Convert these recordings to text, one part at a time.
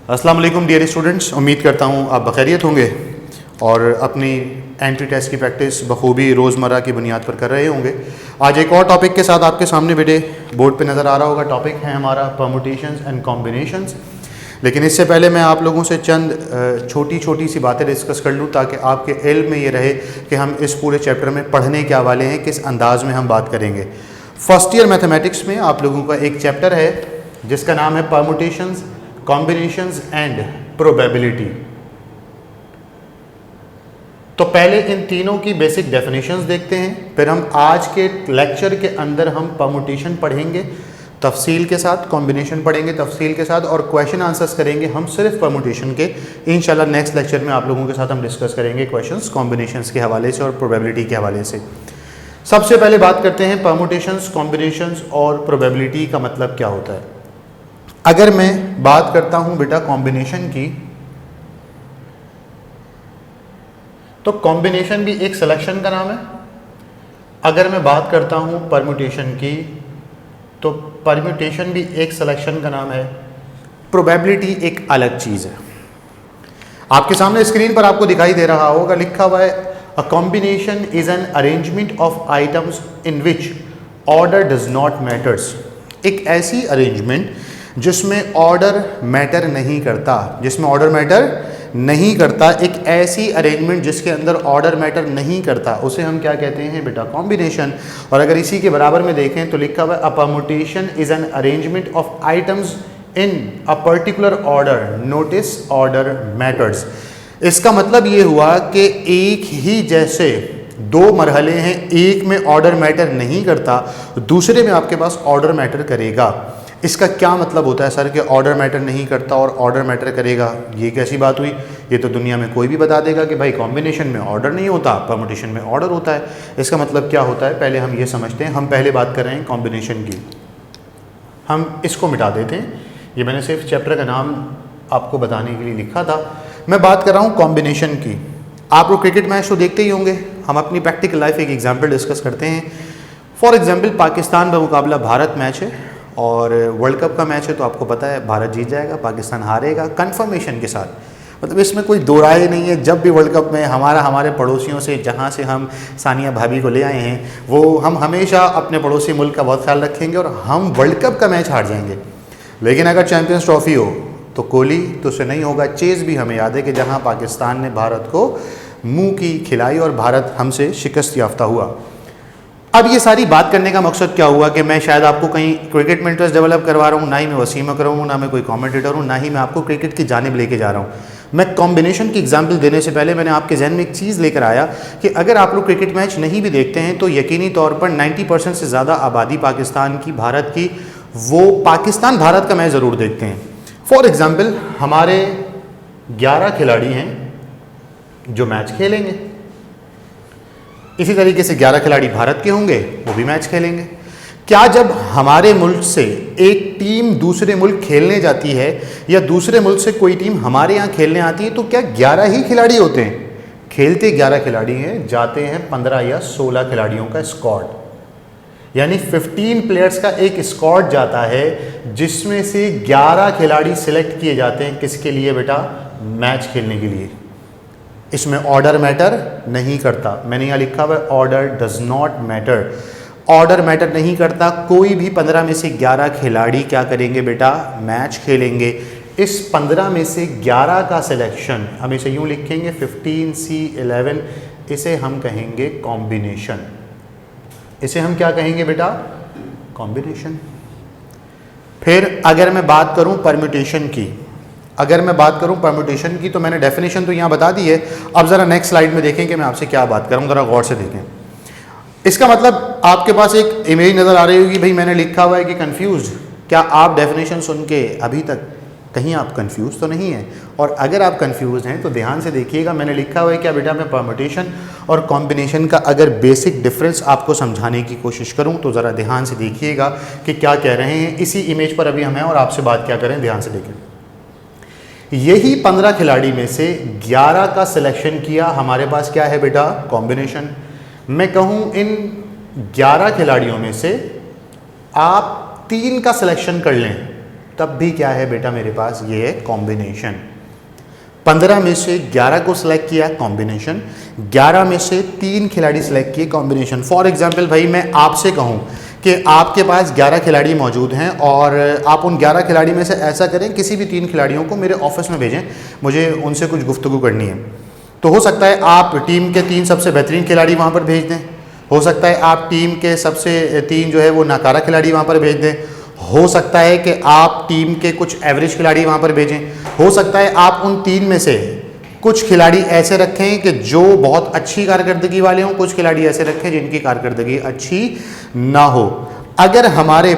अस्सलाम वालेकुम dear students, उम्मीद करता हूँ आप बखैरियत होंगे और अपनी एंट्री टेस्ट की प्रैक्टिस बखूबी रोज़मर्रा की बुनियाद पर कर रहे होंगे। आज एक और टॉपिक के साथ आपके सामने बेटे बोर्ड पे नज़र आ रहा होगा। टॉपिक है हमारा परमुटेशंस एंड कॉम्बिनेशंस। लेकिन इससे पहले मैं आप लोगों से चंद छोटी छोटी सी बातें डिस्कस कर लूँ ताकि आपके इल्म में ये रहे कि हम इस पूरे चैप्टर में पढ़ने क्या वाले हैं, किस अंदाज में हम बात करेंगे। फर्स्ट ईयर मैथमेटिक्स में आप लोगों का एक चैप्टर है जिसका नाम है परमुटेशंस, कॉम्बिनेशंस एंड प्रोबेबिलिटी। तो पहले इन तीनों की बेसिक डेफिनेशंस देखते हैं, फिर हम आज के लेक्चर के अंदर हम परमुटेशन पढ़ेंगे तफसील के साथ, कॉम्बिनेशन पढ़ेंगे तफसील के साथ और क्वेश्चन आंसर्स करेंगे हम सिर्फ परमुटेशन के। इंशाल्लाह नेक्स्ट लेक्चर में आप लोगों के साथ हम डिस्कस करेंगे क्वेश्चंस कॉम्बिनेशंस के हवाले से और प्रोबेबिलिटी के हवाले से। सबसे पहले बात करते हैं परमुटेशंस, कॉम्बिनेशंस और प्रोबेबिलिटी का मतलब क्या होता है। अगर मैं बात करता हूं बेटा कॉम्बिनेशन की, तो कॉम्बिनेशन भी एक सिलेक्शन का नाम है। अगर मैं बात करता हूं परम्यूटेशन की, तो परम्यूटेशन भी एक सिलेक्शन का नाम है। प्रोबेबिलिटी एक अलग चीज़ है। आपके सामने स्क्रीन पर आपको दिखाई दे रहा होगा, लिखा हुआ है a combination is an arrangement of items in which order does not matters. एक ऐसी अरेंजमेंट जिसमें ऑर्डर मैटर नहीं करता, जिसमें ऑर्डर मैटर नहीं करता, एक ऐसी अरेंजमेंट जिसके अंदर ऑर्डर मैटर नहीं करता, उसे हम क्या कहते हैं बेटा, कॉम्बिनेशन। और अगर इसी के बराबर में देखें तो लिखा हुआ है a permutation is an arrangement of items in a particular order, notice order matters. इसका मतलब ये हुआ कि एक ही जैसे दो मरहले हैं, एक में ऑर्डर मैटर नहीं करता, दूसरे में आपके पास ऑर्डर मैटर करेगा। इसका क्या मतलब होता है सर कि ऑर्डर मैटर नहीं करता और ऑर्डर मैटर करेगा? ये कैसी बात हुई? ये तो दुनिया में कोई भी बता देगा कि भाई कॉम्बिनेशन में ऑर्डर नहीं होता, परम्यूटेशन में ऑर्डर होता है। इसका मतलब क्या होता है, पहले हम ये समझते हैं। हम पहले बात कर रहे हैं कॉम्बिनेशन की, हम इसको मिटा देते हैं। ये मैंने सिर्फ चैप्टर का नाम आपको बताने के लिए लिखा था। मैं बात कर रहा हूँ कॉम्बिनेशन की। आप लोग क्रिकेट मैच तो देखते ही होंगे, हम अपनी प्रैक्टिकल लाइफ एक एग्जाम्पल डिस्कस करते हैं। फॉर एग्जाम्पल पाकिस्तान बमुकाबला भारत मैच है और वर्ल्ड कप का मैच है, तो आपको पता है भारत जीत जाएगा, पाकिस्तान हारेगा कंफर्मेशन के साथ। मतलब इसमें कोई दो राय नहीं है। जब भी वर्ल्ड कप में हमारे पड़ोसियों से, जहाँ से हम सानिया भाभी को ले आए हैं, वो हम हमेशा अपने पड़ोसी मुल्क का बहुत ख्याल रखेंगे और हम वर्ल्ड कप का मैच हार जाएंगे। लेकिन अगर चैम्पियंस ट्रॉफी हो तो कोहली तो उससे नहीं होगा। चेज़ भी हमें याद है कि जहाँ पाकिस्तान ने भारत को मुँह की खिलाई और भारत हमसे शिकस्त याफ्ता हुआ। अब ये सारी बात करने का मकसद क्या हुआ कि मैं शायद आपको कहीं क्रिकेट में इंटरेस्ट डेवलप करवा रहा हूँ, ना ही मैं वसीम अकरम हूँ, ना मैं कोई कमेंटेटर हूँ, ना ही मैं आपको क्रिकेट की जानिब लेके जा रहा हूँ। मैं कॉम्बिनेशन की एग्जांपल देने से पहले मैंने आपके जहन में एक चीज़ लेकर आया कि अगर आप लोग क्रिकेट मैच नहीं भी देखते हैं तो यकीनी तौर पर 90% से ज़्यादा आबादी पाकिस्तान की, भारत की, वो पाकिस्तान भारत का मैच ज़रूर देखते हैं। फॉर एग्ज़ाम्पल हमारे 11 खिलाड़ी हैं जो मैच खेलेंगे, इसी तरीके से 11 खिलाड़ी भारत के होंगे, वो भी मैच खेलेंगे। क्या जब हमारे मुल्क से एक टीम दूसरे मुल्क खेलने जाती है या दूसरे मुल्क से कोई टीम हमारे यहाँ खेलने आती है तो क्या 11 ही खिलाड़ी होते हैं? खेलते 11 खिलाड़ी हैं, जाते हैं 15 या 16 खिलाड़ियों का स्क्वाड, यानी 15 प्लेयर्स का एक स्क्वाड जाता है जिसमें से 11 खिलाड़ी सिलेक्ट किए जाते हैं। किसके लिए बेटा? मैच खेलने के लिए। इसमें ऑर्डर मैटर नहीं करता। मैंने यहाँ लिखा हुआ है order does not matter. Order matter नहीं करता। कोई भी 15 में से 11 खिलाड़ी क्या करेंगे बेटा? मैच खेलेंगे। इस 15 में से 11 का सिलेक्शन हम इसे यूँ लिखेंगे 15C11, इसे हम कहेंगे कॉम्बिनेशन। इसे हम क्या कहेंगे बेटा? कॉम्बिनेशन। फिर अगर मैं बात करूँ परम्यूटेशन की, परम्यूटेशन की, तो मैंने डेफिनेशन तो यहाँ बता दी है। अब ज़रा नेक्स्ट स्लाइड में देखें कि मैं आपसे क्या बात कर रहा हूँ, ज़रा गौर से देखें। इसका मतलब आपके पास एक इमेज नज़र आ रही होगी, भाई मैंने लिखा हुआ है कि कंफ्यूज। क्या आप डेफिनेशन सुन के अभी तक कहीं आप कंफ्यूज तो नहीं हैं? और अगर आप कंफ्यूज हैं तो ध्यान से देखिएगा, मैंने लिखा हुआ है क्या बेटा? मैं परम्यूटेशन और कॉम्बिनेशन का अगर बेसिक डिफरेंस आपको समझाने की कोशिश करूँ तो ज़रा ध्यान से देखिएगा कि क्या कह रहे हैं। इसी इमेज पर अभी हम हैं और आपसे बात क्या करें, ध्यान से देखें। यही 15 खिलाड़ी में से 11 का सिलेक्शन किया, हमारे पास क्या है बेटा? कॉम्बिनेशन। मैं कहूँ इन 11 खिलाड़ियों में से आप 3 का सिलेक्शन कर लें तब भी क्या है बेटा मेरे पास, ये है कॉम्बिनेशन। 15 में से 11 को सिलेक्ट किया, कॉम्बिनेशन। 11 में से 3 खिलाड़ी सिलेक्ट किए, कॉम्बिनेशन। फॉर एग्जांपल भाई मैं आपसे कहूं कि आपके पास 11 खिलाड़ी मौजूद हैं और आप उन 11 खिलाड़ी में से ऐसा करें किसी भी 3 खिलाड़ियों को मेरे ऑफिस में भेजें, मुझे उनसे कुछ गुफ्तगू करनी है। तो हो सकता है आप टीम के 3 सबसे बेहतरीन खिलाड़ी वहाँ पर भेज दें, हो सकता है आप टीम के सबसे 3 जो है वो नाकारा खिलाड़ी वहाँ पर भेज दें, हो सकता है कि आप टीम के कुछ एवरेज खिलाड़ी वहाँ पर भेजें, हो सकता है आप उन 3 में से कुछ खिलाड़ी ऐसे रखें कि जो बहुत अच्छी कारकर्दगी वाले हों, कुछ खिलाड़ी ऐसे रखें जिनकी कारकर्दगी अच्छी ना हो। अगर हमारे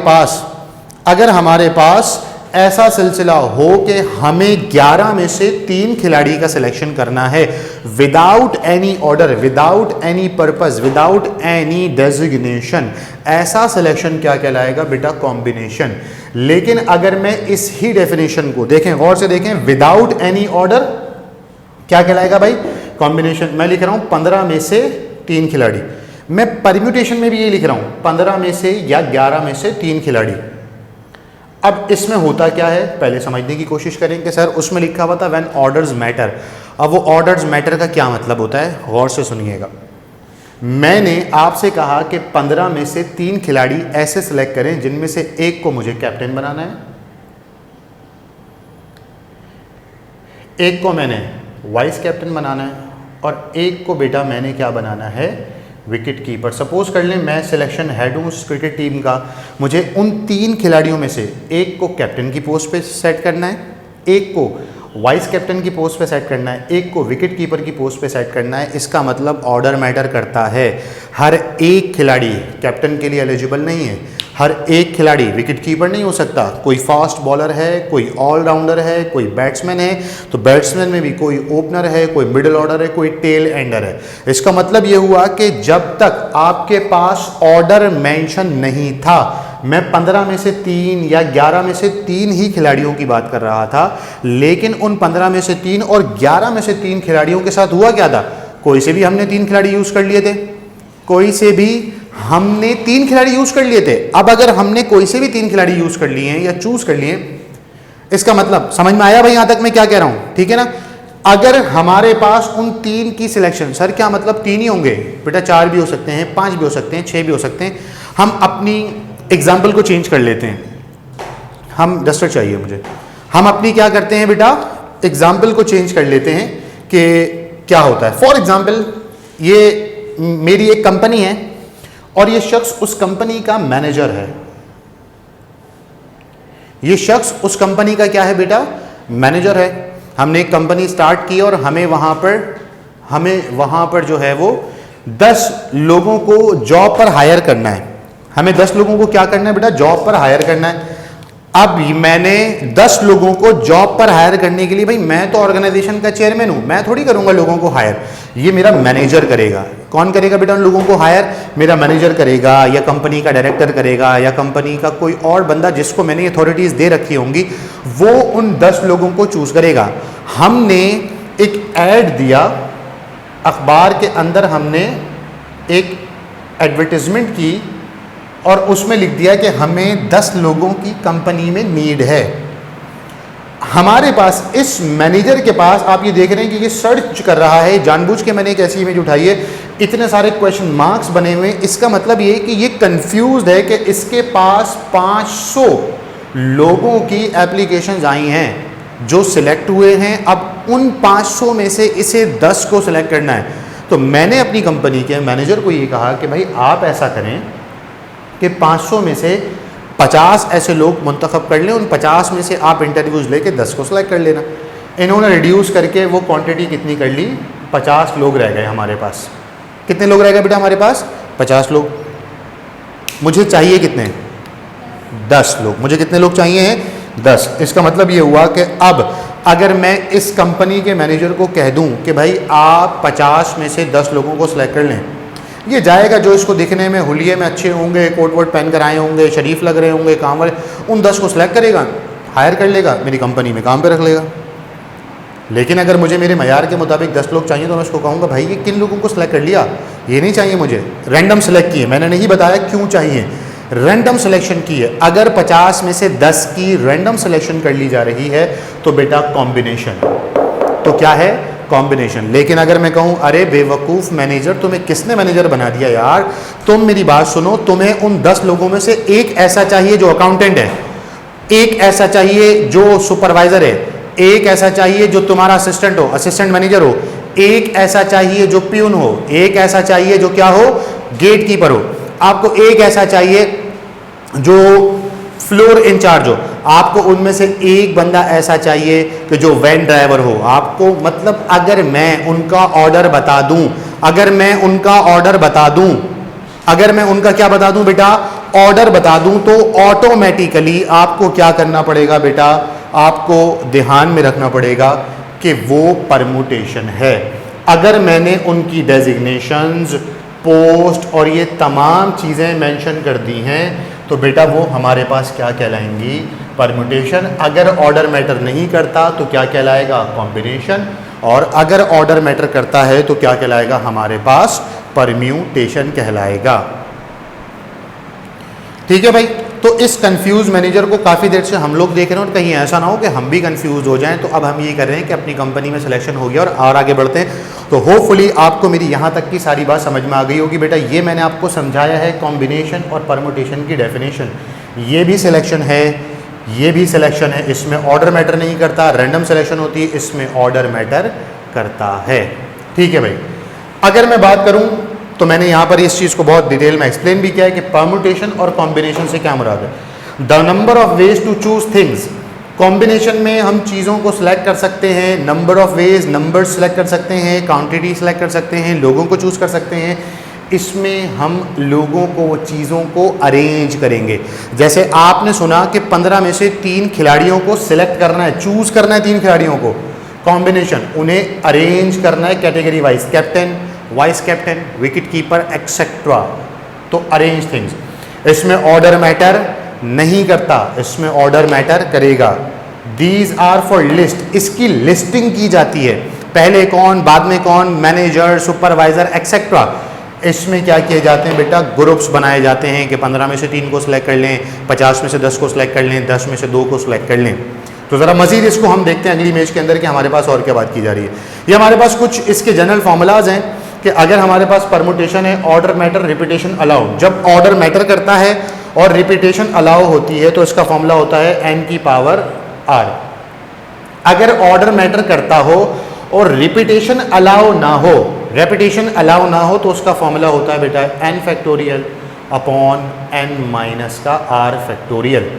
पास ऐसा सिलसिला हो कि हमें 11 में से 3 खिलाड़ी का सिलेक्शन करना है without any order, without any purpose, without any designation, ऐसा सिलेक्शन क्या कहलाएगा बेटा, कॉम्बिनेशन। लेकिन अगर मैं इस ही डेफिनेशन को देखें, गौर से देखें, विदाउट एनी ऑर्डर क्या कहलाएगा भाई, कॉम्बिनेशन। मैं लिख रहा हूं 15 में से 3 खिलाड़ी, मैं परम्यूटेशन में भी ये लिख रहा हूं 15 में से या 11 में से 3 खिलाड़ी। अब इसमें होता क्या है, पहले समझने की कोशिश करें कि सर उसमें लिखा हुआ था व्हेन ऑर्डर्स मैटर। अब वो ऑर्डर्स मैटर का क्या मतलब होता है, गौर से सुनिएगा। मैंने आपसे कहा कि 15 में से 3 खिलाड़ी ऐसे सिलेक्ट करें जिनमें से एक को मुझे कैप्टन बनाना है, एक को मैंने वाइस कैप्टन बनाना है और एक को बेटा मैंने क्या बनाना है, विकेट कीपर। सपोज कर लें मैं सिलेक्शन हेड हूँ उस क्रिकेट टीम का, मुझे उन 3 खिलाड़ियों में से एक को कैप्टन की पोस्ट पे सेट करना है, एक को वाइस कैप्टन की पोस्ट पे सेट करना है, एक को विकेट कीपर की पोस्ट पे सेट करना है। इसका मतलब ऑर्डर मैटर करता है। हर एक खिलाड़ी कैप्टन के लिए एलिजिबल नहीं है, हर एक खिलाड़ी विकेट कीपर नहीं हो सकता। कोई फास्ट बॉलर है, कोई ऑलराउंडर है, कोई बैट्समैन है, तो बैट्समैन में भी कोई ओपनर है, कोई मिडिल ऑर्डर है, कोई टेल एंडर है। इसका मतलब ये हुआ कि जब तक आपके पास ऑर्डर मेंशन नहीं था, मैं 15 में से 3 या 11 में से 3 ही खिलाड़ियों की बात कर रहा था, लेकिन उन 15 में से 3 और 11 में से 3 खिलाड़ियों के साथ हुआ क्या था, कोई से भी हमने 3 खिलाड़ी यूज कर लिए थे, कोई से भी हमने 3 खिलाड़ी यूज कर लिए थे। अब अगर हमने कोई से भी 3 खिलाड़ी यूज कर लिए हैं या चूज कर लिए, इसका मतलब समझ में आया भाई, यहां तक मैं क्या कह रहा हूं, ठीक है ना। अगर हमारे पास उन 3 की सिलेक्शन, सर क्या मतलब 3 ही होंगे बेटा, 4 भी हो सकते हैं, 5 भी हो सकते हैं, 6 भी हो सकते हैं। हम अपनी एग्जाम्पल को चेंज कर लेते हैं, हम डस्टर चाहिए मुझे, हम अपनी क्या करते हैं बेटा, एग्जाम्पल को चेंज कर लेते हैं कि क्या होता है। फॉर एग्जाम्पल ये मेरी एक कंपनी है और ये शख्स उस कंपनी का मैनेजर है, ये शख्स उस कंपनी का क्या है बेटा, मैनेजर है। हमने एक कंपनी स्टार्ट की और हमें वहां पर जो है वो 10 लोगों को जॉब पर हायर करना है। हमें 10 लोगों को क्या करना है बेटा, जॉब पर हायर करना है। अब मैंने 10 लोगों को जॉब पर हायर करने के लिए, भाई मैं तो ऑर्गेनाइजेशन का चेयरमैन हूं, मैं थोड़ी करूंगा लोगों को हायर, ये मेरा मैनेजर करेगा। कौन करेगा बेटा उन लोगों को हायर, मेरा मैनेजर करेगा या कंपनी का डायरेक्टर करेगा या कंपनी का कोई और बंदा जिसको मैंने अथॉरिटीज दे रखी होंगी, वो उन 10 लोगों को चूज करेगा। हमने एक ऐड दिया अखबार के अंदर, हमने एक एडवर्टीजमेंट की और उसमें लिख दिया कि हमें 10 लोगों की कंपनी में नीड है। हमारे पास इस मैनेजर के पास, आप ये देख रहे हैं कि ये सर्च कर रहा है, जानबूझ के मैंने एक ऐसी इमेज उठाई है, इतने सारे क्वेश्चन मार्क्स बने हुए। इसका मतलब ये कि ये कंफ्यूज्ड है कि इसके पास 500 लोगों की एप्लीकेशंस आई हैं जो सिलेक्ट हुए हैं। अब उन 500 में से इसे 10 को सिलेक्ट करना है। तो मैंने अपनी कंपनी के मैनेजर को ये कहा कि भाई आप ऐसा करें कि 500 में से 50 ऐसे लोग मुंतखब कर लें, उन 50 में से आप इंटरव्यूज़ लेके 10 को सिलेक्ट कर लेना। इन्होंने रिड्यूस करके वो क्वांटिटी कितनी कर ली, 50 लोग रह गए हमारे पास। कितने लोग रह गए बेटा हमारे पास, 50 लोग। मुझे चाहिए कितने, 10 लोग। मुझे कितने लोग चाहिए हैं, 10। इसका मतलब ये हुआ कि अब अगर मैं इस कंपनी के मैनेजर को कह दूं कि भाई आप 50 में से 10 लोगों को सिलेक्ट कर लें, ये जाएगा जो इसको दिखने में हुलिये में अच्छे होंगे, कोट वोट पहन कर आए होंगे, शरीफ लग रहे होंगे, काम वाले, उन 10 को सिलेक्ट करेगा, हायर कर लेगा, मेरी कंपनी में काम पे रख लेगा। लेकिन अगर मुझे मेरे मयार के मुताबिक 10 लोग चाहिए तो मैं उसको कहूँगा भाई ये किन लोगों को सिलेक्ट कर लिया, ये नहीं चाहिए मुझे, रैंडम सेलेक्ट किए, मैंने नहीं बताया क्यों चाहिए। रैंडम सिलेक्शन की है, अगर 50 में से 10 की रैंडम सिलेक्शन कर ली जा रही है तो बेटा कॉम्बिनेशन, तो क्या है कॉम्बिनेशन। लेकिन अगर मैं कहूं अरे बेवकूफ़ मैनेजर, तुम्हें किसने मैनेजर बना दिया यार, तुम मेरी बात सुनो, तुम्हें उन 10 लोगों में से एक ऐसा चाहिए जो अकाउंटेंट है, एक ऐसा चाहिए जो सुपरवाइजर है, एक ऐसा चाहिए जो तुम्हारा असिस्टेंट हो, असिस्टेंट मैनेजर हो, एक ऐसा चाहिए जो प्यून हो, एक ऐसा चाहिए जो क्या हो गेट कीपर हो, आपको एक ऐसा चाहिए जो फ्लोर इंचार्ज हो, आपको उनमें से एक बंदा ऐसा चाहिए कि जो वैन ड्राइवर हो। आपको मतलब अगर मैं उनका ऑर्डर बता दूं, अगर मैं उनका ऑर्डर बता दूं, अगर मैं उनका क्या बता दूं बेटा, ऑर्डर बता दूं, तो ऑटोमेटिकली आपको क्या करना पड़ेगा बेटा, आपको ध्यान में रखना पड़ेगा कि वो परमुटेशन है। अगर मैंने उनकी डेजिग्नेशंस, पोस्ट और ये तमाम चीज़ें मेंशन कर दी हैं तो बेटा वो हमारे पास क्या कहलाएंगी, परमुटेशन। अगर ऑर्डर मैटर नहीं करता तो क्या कहलाएगा, कॉम्बिनेशन। और अगर ऑर्डर मैटर करता है तो क्या कहलाएगा हमारे पास, परम्यूटेशन कहलाएगा। ठीक है भाई। तो इस कंफ्यूज मैनेजर को काफ़ी देर से हम लोग देख रहे हैं और कहीं ऐसा ना हो कि हम भी कंफ्यूज हो जाएं, तो अब हम ये कर रहे हैं कि अपनी कंपनी में सिलेक्शन हो गया और आगे बढ़ते हैं। तो होपफुली आपको मेरी यहाँ तक की सारी बात समझ में आ गई होगी बेटा। ये मैंने आपको समझाया है कॉम्बिनेशन और परमुटेशन की डेफिनेशन। ये भी सिलेक्शन है, ये भी सिलेक्शन है, इसमें ऑर्डर मैटर नहीं करता, रैंडम सिलेक्शन होती है, इसमें ऑर्डर मैटर करता है। ठीक है भाई। अगर मैं बात करूं तो मैंने यहाँ पर इस चीज़ को बहुत डिटेल में एक्सप्लेन भी किया है कि परमुटेशन और कॉम्बिनेशन से क्या मुराद है। The number of ways to choose things, combination में हम चीज़ों को सिलेक्ट कर सकते हैं, number of ways, number select कर सकते हैं, क्वांटिटी सिलेक्ट कर सकते हैं, लोगों को चूज़ कर सकते हैं। इसमें हम लोगों को, चीज़ों को अरेंज करेंगे। जैसे आपने सुना कि 15 में से 3 खिलाड़ियों को सिलेक्ट करना है, चूज़ करना है 3 खिलाड़ियों को, कॉम्बिनेशन, उन्हें अरेंज करना है category wise, captain, vice captain, wicket keeper etcetera. तो अरेंज थिंग्स, इसमें ऑर्डर मैटर नहीं करता, इसमें ऑर्डर मैटर करेगा। दीज आर फॉर लिस्ट, इसकी लिस्टिंग की जाती है, पहले कौन बाद में कौन, मैनेजर, सुपरवाइजर एक्सेट्रा। इसमें क्या किए जाते हैं बेटा, ग्रुप्स बनाए जाते हैं कि 15 में से 3 को सिलेक्ट कर लें, 50 में से 10 को सिलेक्ट कर लें, 10 में से 2 को सिलेक्ट कर लें। तो ज़रा मजीद इसको हम देखते हैं अगली इमेज के अंदर कि हमारे पास और क्या बात की जा रही है। ये हमारे पास कुछ इसके जनरल फॉर्मूलाज हैं कि अगर हमारे पास परमुटेशन है, ऑर्डर मैटर, रिपीटेशन अलाउ, जब ऑर्डर मैटर करता है और रिपीटेशन अलाउ होती है तो इसका फॉर्मूला होता है n की पावर r। अगर ऑर्डर मैटर करता हो और रिपीटेशन अलाउ ना हो, रेपिटेशन अलाउ ना हो, तो उसका फॉर्मूला होता है बेटा n factorial upon n minus का r फैक्टोरियल।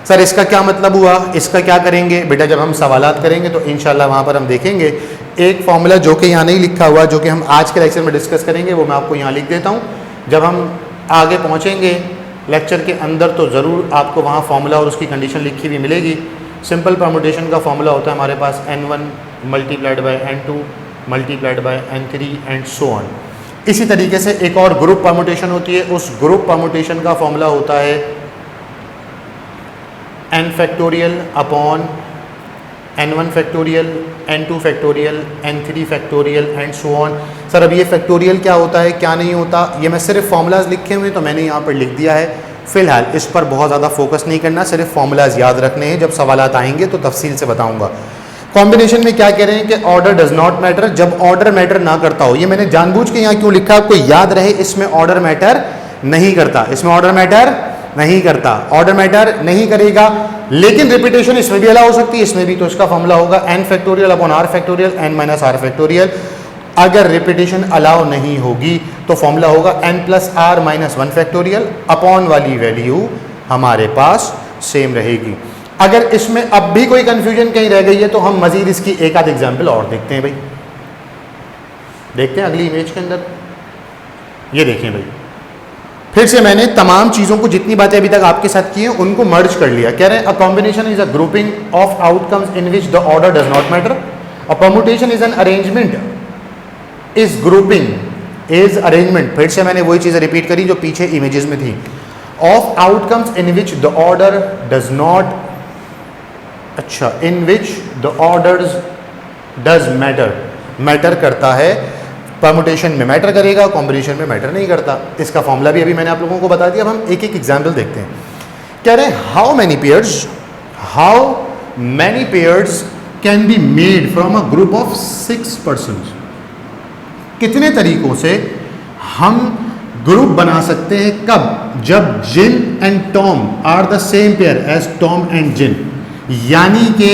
सर इसका क्या मतलब हुआ, इसका क्या करेंगे बेटा, जब हम सवालात करेंगे तो इंशाल्लाह वहाँ पर हम देखेंगे एक फॉर्मूला जो कि यहाँ नहीं लिखा हुआ, जो कि हम आज के लेक्चर में डिस्कस करेंगे, वो मैं आपको यहाँ लिख देता हूँ। जब हम आगे पहुँचेंगे लेक्चर के अंदर तो ज़रूर आपको वहाँ फॉर्मूला और उसकी कंडीशन लिखी हुई मिलेगी। सिंपल परमुटेशन का फॉर्मूला होता है हमारे पास n1 multiplied by n2 multiplied by n3 and so on. इसी तरीके से एक और ग्रुप परमुटेशन होती है, उस ग्रुप परमुटेशन का फॉर्मूला होता है n factorial upon n1 factorial, n2 factorial, n3 factorial and so on. Sir अब ये फैक्टोरियल क्या होता है, क्या नहीं होता, ये मैं सिर्फ फॉर्मूलाज लिखे हुए तो मैंने यहाँ पर लिख दिया है। फिलहाल इस पर बहुत ज़्यादा फोकस नहीं करना, सिर्फ फॉर्मूलाज याद रखने हैं, जब सवालात आएंगे तो तफसील से बताऊँगा। कॉम्बिनेशन में क्या कह रहे हैं कि ऑर्डर डज नॉट मैटर, जब ऑर्डर मैटर ना करता हो। ये मैंने जानबूझ के यहाँ क्यों लिखा, आपको याद रहे, इसमें ऑर्डर मैटर नहीं करता, इसमें ऑर्डर मैटर नहीं करता, ऑर्डर मैटर नहीं करेगा, लेकिन रिपीटेशन इसमें भी अलाउ हो सकती है, इसमें भी। तो इसका फॉर्मूला होगा n factorial upon r factorial, n minus r factorial. अगर रिपीटेशन अलाउ नहीं होगी तो फॉर्मूला होगा n plus r minus 1 factorial, upon वाली वैल्यू हमारे पास सेम रहेगी। अगर इसमें अब भी कोई कंफ्यूजन कहीं रह गई है तो हम मजीद इसकी एक आध एग्जाम्पल और देखते हैं भाई। देखते हैं अगली इमेज के अंदर, ये देखें भाई, फिर से मैंने तमाम चीज़ों को, जितनी बातें अभी तक आपके साथ की हैं, उनको मर्ज कर लिया। कह रहे हैं a combination is a grouping of outcomes in which the order does not matter, a permutation is an arrangement, is grouping is arrangement, फिर से मैंने वही चीज़ें रिपीट करी जो पीछे इमेजेस में थी, of outcomes in which the order does not, अच्छा, in which the orders does matter, matter करता है, परमुटेशन में मैटर करेगा, कॉम्बिनेशन में मैटर नहीं करता। इसका फॉर्मूला भी अभी मैंने आप लोगों को बता दिया। अब हम एक एक एग्जाम्पल देखते हैं। कह रहे हैं how many pairs can be made from a group of 6 persons. कितने तरीकों से हम ग्रुप बना सकते हैं, कब? जब जिन and Tom are the same pair as Tom and Jim, यानी कि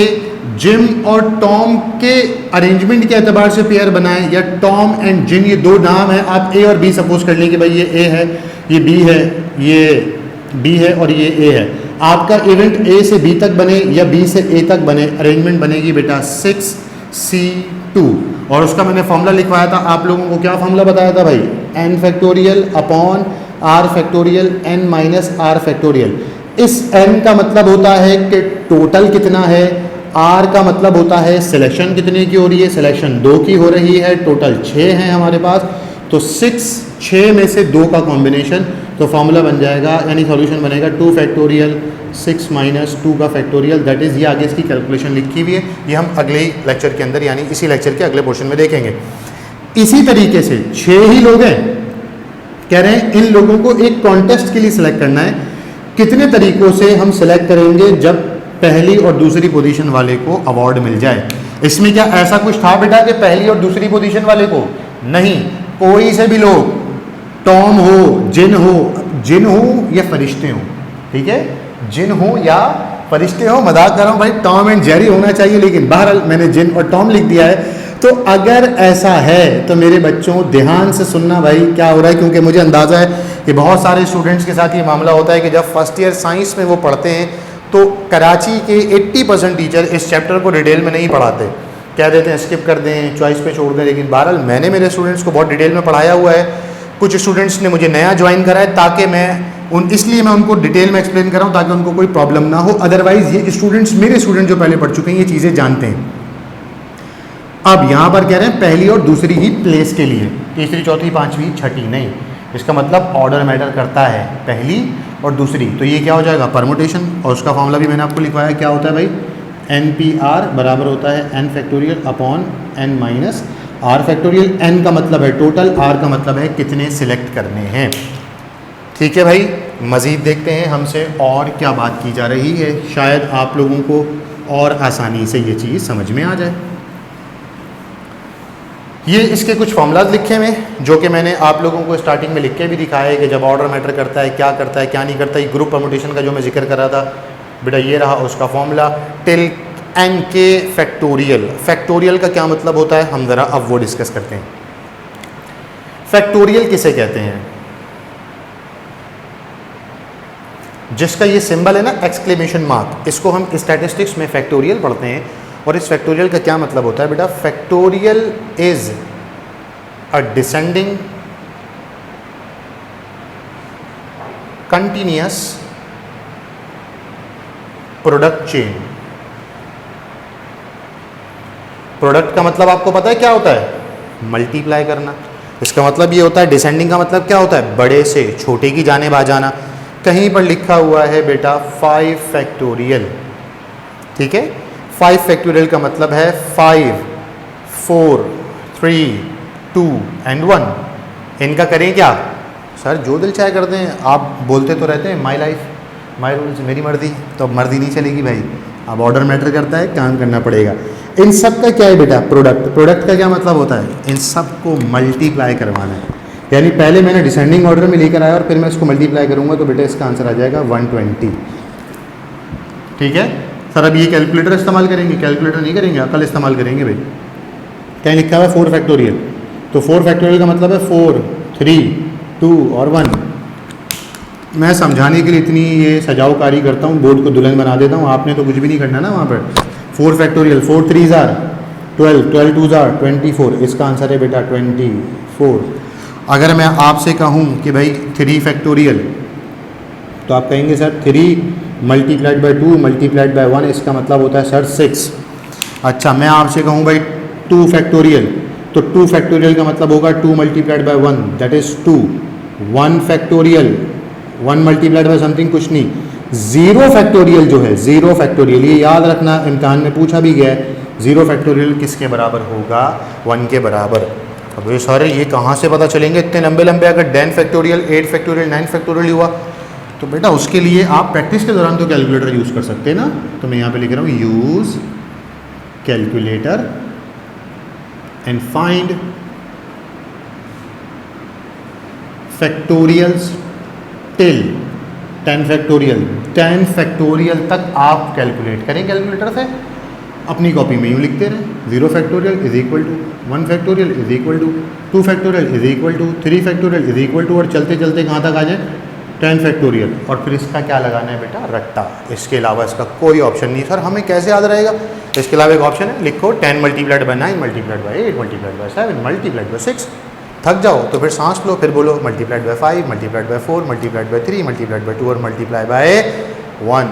जिम और टॉम के अरेंजमेंट के एतबार से पेयर बनाएं, या टॉम एंड जिन ये दो नाम है, आप ए और बी सपोज कर लें कि भाई ये ए है, ये बी है, ये बी है और ये ए है। आपका इवेंट ए से बी तक बने या बी से ए तक बने, अरेंजमेंट बनेगी बेटा 6C2। और उसका मैंने फॉर्मूला लिखवाया था आप लोगों को। क्या फॉर्मूला बताया था भाई? n factorial upon r factorial n minus r factorial. इस n का मतलब होता है कि टोटल कितना है, r का मतलब होता है सिलेक्शन कितने की हो रही है, सिलेक्शन 2 की हो रही है, टोटल 6 हैं हमारे पास। तो 6 में से 2 का कॉम्बिनेशन, तो फॉर्मूला बन जाएगा, यानी सॉल्यूशन बनेगा 2 फैक्टोरियल 6 माइनस 2 का फैक्टोरियल, दैट इज़ ये आगे इसकी कैलकुलेशन लिखी हुई है। ये हम अगले ही लेक्चर के अंदर, यानी इसी लेक्चर के अगले पोर्शन में देखेंगे। इसी तरीके से 6 ही लोग हैं, कह रहे हैं इन लोगों को एक कॉन्टेस्ट के लिए सिलेक्ट करना है। कितने तरीकों से हम सिलेक्ट करेंगे जब पहली और दूसरी पोजीशन वाले को अवार्ड मिल जाए? इसमें क्या ऐसा कुछ था बेटा कि पहली और दूसरी पोजीशन वाले को? नहीं, कोई से भी लोग, टॉम हो, जिन हो या फरिश्ते हो, ठीक है, जिन हो या फरिश्ते हो। मजाक कर रहा हूँ भाई, टॉम एंड जेरी होना चाहिए, लेकिन बहरहाल मैंने जिन और टॉम लिख दिया है। तो अगर ऐसा है तो मेरे बच्चों ध्यान से सुनना भाई क्या हो रहा है, क्योंकि मुझे अंदाज़ा है कि बहुत सारे स्टूडेंट्स के साथ ये मामला होता है कि जब फर्स्ट ईयर साइंस में वो पढ़ते हैं तो कराची के 80% टीचर इस चैप्टर को डिटेल में नहीं पढ़ाते, कह देते हैं स्किप कर दें, चॉइस पे छोड़ दें। लेकिन बहरहाल मैंने मेरे स्टूडेंट्स को बहुत डिटेल में पढ़ाया हुआ है। कुछ स्टूडेंट्स ने मुझे नया ज्वाइन करा है, ताकि इसलिए मैं उनको डिटेल में एक्सप्लेन कर रहा हूँ, ताकि उनको कोई प्रॉब्लम ना हो। अदरवाइज़ ये स्टूडेंट्स, मेरे स्टूडेंट जो पहले पढ़ चुके हैं, ये चीज़ें जानते हैं। अब यहाँ पर कह रहे हैं पहली और दूसरी ही प्लेस के लिए, तीसरी, चौथी, पाँचवीं, छठी नहीं। इसका मतलब ऑर्डर मैटर करता है, पहली और दूसरी। तो ये क्या हो जाएगा? परमुटेशन। और उसका फॉर्मूला भी मैंने आपको लिखवाया, क्या होता है भाई? NPR बराबर होता है n factorial upon n minus r factorial. n का मतलब है टोटल, r का मतलब है कितने सिलेक्ट करने हैं। ठीक है भाई, मज़ीद देखते हैं हमसे और क्या बात की जा रही है, शायद आप लोगों को और आसानी से ये चीज़ समझ में आ जाए। ये इसके कुछ फॉर्मूलाज लिखे हुए हैं, जो कि मैंने आप लोगों को स्टार्टिंग में लिख के भी दिखाया है कि जब ऑर्डर मैटर करता है, क्या करता है, क्या नहीं करता है। ग्रुप परमुटेशन का जो मैं जिक्र कर रहा था बेटा, ये रहा उसका formula, till NK factorial. Factorial का क्या मतलब होता है, हम ज़रा अब वो डिस्कस करते हैं। फैक्टोरियल किसे कहते हैं? जिसका ये सिंबल है ना, एक्सक्लेमेशन मार्क, इसको हम स्टैटिस्टिक्स में फैक्टोरियल पढ़ते हैं। और इस फैक्टोरियल का क्या मतलब होता है बेटा? Factorial is a descending continuous product chain. Product का मतलब आपको पता है क्या होता है? मल्टीप्लाई करना। इसका मतलब ये होता है, डिसेंडिंग का मतलब क्या होता है? बड़े से छोटे की जानिब आ जाना। कहीं पर लिखा हुआ है बेटा 5 फैक्टोरियल, ठीक है। 5 फैक्टोरियल का मतलब है 5, 4, 3, 2 एंड 1। इनका करें क्या? सर जो दिल चाहे कर दें। आप बोलते तो रहते हैं माई लाइफ माई रूल्स, मेरी मर्जी, तो अब मर्जी नहीं चलेगी भाई। अब ऑर्डर मैटर करता है, काम करना पड़ेगा। इन सब का क्या है बेटा? प्रोडक्ट। प्रोडक्ट का क्या मतलब होता है? इन सब को मल्टीप्लाई करवाना है। यानी पहले मैंने डिसेंडिंग ऑर्डर में लेकर आया और फिर मैं इसको मल्टीप्लाई करूंगा, तो बेटा इसका आंसर आ जाएगा 120। ठीक है सर, अब ये कैलकुलेटर इस्तेमाल करेंगे? कैलकुलेटर नहीं करेंगे, अकल इस्तेमाल करेंगे भाई। क्या लिखा हुआ है? 4 फैक्टोरियल। तो 4 फैक्टोरियल का मतलब है 4, 3, 2 और 1। मैं समझाने के लिए इतनी ये सजावकारी करता हूँ, बोर्ड को दुल्हन बना देता हूँ, आपने तो कुछ भी नहीं करना ना वहाँ पर। 4 factorial, 4 3s are 12, 12 2s are 24। इसका आंसर है बेटा 24। अगर मैं आपसे कहूँ कि भाई 3 फैक्टोरियल, तो आप कहेंगे sir 3 multiplied by 2 multiplied by 1, इसका मतलब होता है सर 6। अच्छा, मैं आपसे कहूँ भाई 2 फैक्टोरियल, तो 2 फैक्टोरियल का मतलब होगा 2 multiplied by 1, that is 2। 1 factorial, 1 multiplied by something, कुछ नहीं। 0 फैक्टोरियल जो है, 0 फैक्टोरियल, ये याद रखना, इम्तहान में पूछा भी गया है। 0 फैक्टोरियल किसके बराबर होगा? 1 के बराबर। अब ये सारे ये कहाँ से पता चलेंगे इतने लंबे लंबे? अगर 10 फैक्टोरियल 8 फैक्टोरियल 9 फैक्टोरियल हुआ तो बेटा उसके लिए आप प्रैक्टिस के दौरान तो कैलकुलेटर यूज़ कर सकते हैं ना। तो मैं यहाँ पे लिख रहा हूँ use calculator and find factorials till 10 factorial. 10 factorial तक आप कैलकुलेट करें कैलकुलेटर से। अपनी कॉपी में यूँ लिखते रहें 0 factorial is equal to 1 factorial is equal to 2 factorial is equal to 3 factorial is equal to, और चलते चलते कहाँ तक आ जाए 10 फैक्टोरियल। और फिर इसका क्या लगाना है बेटा? रट्टा। इसके अलावा इसका कोई ऑप्शन नहीं। सर हमें कैसे याद रहेगा? इसके अलावा एक ऑप्शन है, लिखो 10 multiplied by 9 multiplied by 8 multiplied by 7 multiplied by 6। थक जाओ तो फिर सांस लो, फिर बोलो multiplied by 5 multiplied by 4 multiplied by 3 multiplied by 2 और मल्टीप्लाई बाई 1।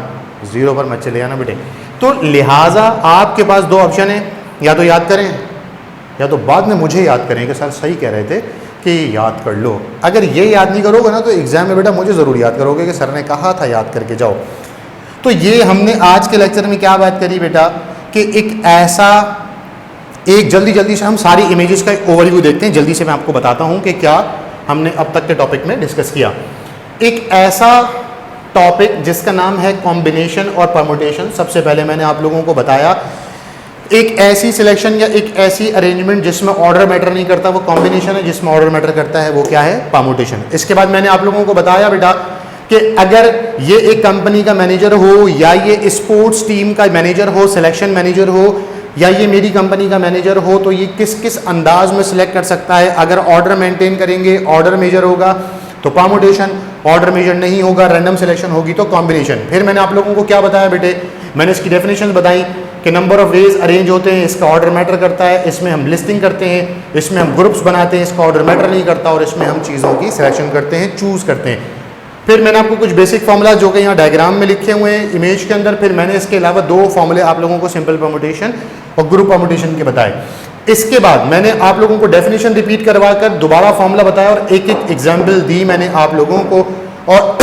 0 पर मत चले आना बेटे। तो लिहाजा आपके पास दो ऑप्शन है, या तो याद करें या तो बाद में मुझे याद करें कि सर सही कह रहे थे कि याद कर लो। अगर ये याद नहीं करोगे ना तो एग्जाम में बेटा मुझे ज़रूर याद करोगे कि सर ने कहा था याद करके जाओ। तो ये हमने आज के लेक्चर में क्या बात करी बेटा कि एक जल्दी से हम सारी इमेजेस का ओवरव्यू देखते हैं। जल्दी से मैं आपको बताता हूँ कि क्या हमने अब तक के टॉपिक में डिस्कस किया। एक ऐसा टॉपिक जिसका नाम है कॉम्बिनेशन और परमुटेशन। सबसे पहले मैंने आप लोगों को बताया एक ऐसी सिलेक्शन या एक ऐसी अरेंजमेंट जिसमें ऑर्डर मैटर नहीं करता वो कॉम्बिनेशन है, जिसमें ऑर्डर मैटर करता है वो क्या है? परमुटेशन। इसके बाद मैंने आप लोगों को बताया बेटा कि अगर ये एक कंपनी का मैनेजर हो या ये स्पोर्ट्स टीम का मैनेजर हो, सिलेक्शन मैनेजर हो, या ये मेरी कंपनी का मैनेजर हो, तो ये किस किस अंदाज में सिलेक्ट कर सकता है। अगर ऑर्डर मेंटेन करेंगे, ऑर्डर मेजर होगा तो परमुटेशन, ऑर्डर मेजर नहीं होगा, रैंडम सिलेक्शन होगी तो कॉम्बिनेशन। फिर मैंने आप लोगों को क्या बताया बेटे? मैंने इसकी डेफिनेशन बताई कि नंबर ऑफ वेज अरेंज होते हैं, इसका ऑर्डर मैटर करता है, इसमें हम लिस्टिंग करते हैं, इसमें हम ग्रुप्स बनाते हैं, इसका ऑर्डर मैटर नहीं करता, और इसमें हम चीज़ों की सिलेक्शन करते हैं, चूज़ करते हैं। फिर मैंने आपको कुछ बेसिक फॉर्मूला जो कि यहाँ डायग्राम में लिखे हुए हैं इमेज के अंदर, फिर मैंने इसके अलावा दो फॉर्मूले आप लोगों को सिंपल परमुटेशन और ग्रुप परमुटेशन के बताए। इसके बाद मैंने आप लोगों को डेफिनेशन रिपीट करवा कर दोबारा फॉर्मूला बताया और एक एक एग्जाम्पल दी मैंने आप लोगों को, और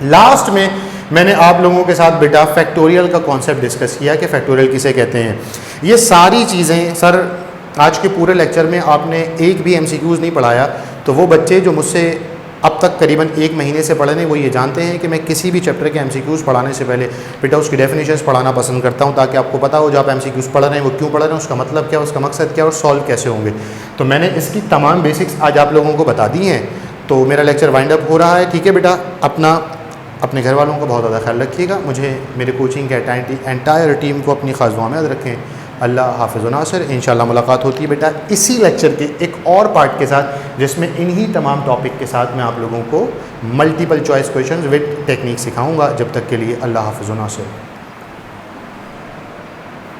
लास्ट में मैंने आप लोगों के साथ बेटा फैक्टोरियल का कॉन्सेप्ट डिस्कस किया कि फैक्टोरियल किसे कहते हैं। ये सारी चीज़ें सर आज के पूरे लेक्चर में आपने एक भी एमसीक्यूज़ नहीं पढ़ाया, तो वो बच्चे जो मुझसे अब तक करीबन 1 महीने से पढ़े हैं वो ये जानते हैं कि मैं किसी भी चैप्टर के एमसीक्यूज़ पढ़ाने से पहले बेटा उसकी डेफिनेशंस पढ़ाना पसंद करता हूँ, ताकि आपको पता हो जो आप एमसीक्यूज़ पढ़ रहे हैं वो क्यों पढ़ रहे हैं, उसका मतलब क्या है, उसका मकसद क्या है और सॉल्व कैसे होंगे। तो मैंने इसकी तमाम बेसिक्स आज आप लोगों को बता दी हैं। तो मेरा लेक्चर वाइंड अप हो रहा है, ठीक है बेटा। अपने घर वालों का बहुत ज़्यादा ख्याल रखिएगा, मुझे मेरे कोचिंग के एंटायर टीम को अपनी खास दुआ में याद रखें। अल्लाह हाफ़िज़ व नासिर। इंशाअल्लाह मुलाकात होती है बेटा इसी लेक्चर के एक और पार्ट के साथ, जिसमें इन्हीं तमाम टॉपिक के साथ मैं आप लोगों को multiple choice questions with technique सिखाऊंगा। जब तक के लिए अल्लाह हाफ़िज़ व नासिर।